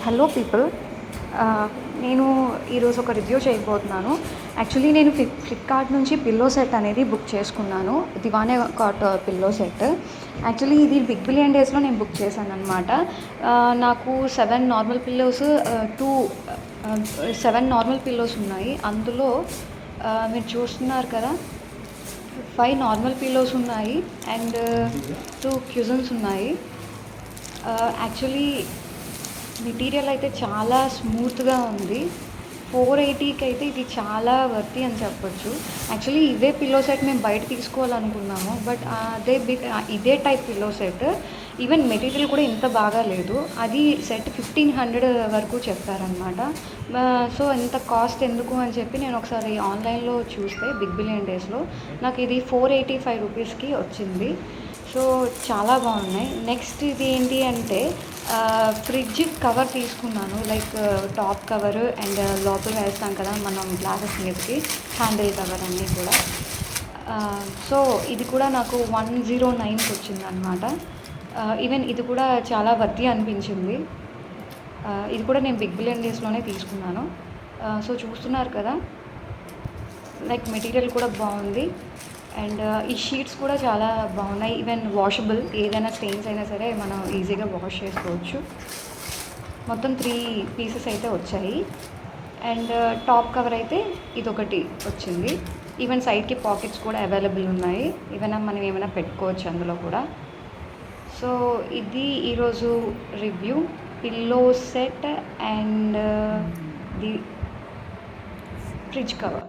Hello people. నేను ఈరోజు ఒక రివ్యూ చేయబోతున్నాను. యాక్చువల్లీ నేను ఫ్లిప్కార్ట్ నుంచి పిల్లో సెట్ అనేది బుక్ చేసుకున్నాను. Diwan-i cot pillow set. Actually ఇది బిగ్ బిలియన్ డేస్లో నేను బుక్ చేశాను అనమాట. నాకు 7 నార్మల్ పిల్లోస్, 7 నార్మల్ పిల్లోస్ ఉన్నాయి. అందులో మీరు చూస్తున్నారు కదా, 5 నార్మల్ పిల్లోస్ ఉన్నాయి అండ్ 2 క్యూజన్స్ ఉన్నాయి. యాక్చువల్లీ మెటీరియల్ అయితే చాలా స్మూత్గా ఉంది. 480కి అయితే ఇది చాలా వర్తి అని చెప్పొచ్చు. యాక్చువల్లీ ఇవే పిల్లో సెట్ మేము బయట తీసుకోవాలనుకున్నాము, బట్ ఇదే type pillow set even material కూడా ఇంత బాగా లేదు. అది సెట్ 1500 వరకు చెప్పారనమాట. సో ఇంత కాస్ట్ ఎందుకు అని చెప్పి నేను ఒకసారి ఆన్లైన్లో చూస్తే బిగ్ బిలియన్ డేస్లో నాకు ఇది 485 రూపీస్కి వచ్చింది. సో చాలా బాగున్నాయి. నెక్స్ట్ ఇది ఏంటి అంటే ఫ్రిడ్జ్ కవర్ తీసుకున్నాను. లైక్ టాప్ కవర్ అండ్ లోపల వేస్తాం కదా మనం గ్లాసెస్ మీదకి, హ్యాండిల్ కవర్ అన్నీ కూడా. సో ఇది కూడా నాకు 109కి వచ్చింది అనమాట. ఈవెన్ ఇది కూడా చాలా వర్తి అనిపించింది. ఇది కూడా నేను బిగ్ బిలియన్ డేస్లోనే తీసుకున్నాను. సో చూస్తున్నారు కదా, లైక్ మెటీరియల్ కూడా బాగుంది అండ్ ఈ షీట్స్ కూడా చాలా బాగున్నాయి. ఈవెన్ వాషబుల్, ఏదైనా స్టెయిన్స్ అయినా సరే మనం ఈజీగా వాష్ చేసుకోవచ్చు. మొత్తం 3 పీసెస్ అయితే వచ్చాయి అండ్ టాప్ కవర్ అయితే ఇదొకటి వచ్చింది. ఈవెన్ సైడ్కి పాకెట్స్ కూడా అవైలబుల్ ఉన్నాయి. ఏమైనా మనం ఏమైనా పెట్టుకోవచ్చు అందులో కూడా. సో ఇది ఈరోజు review, pillow set and the fridge cover.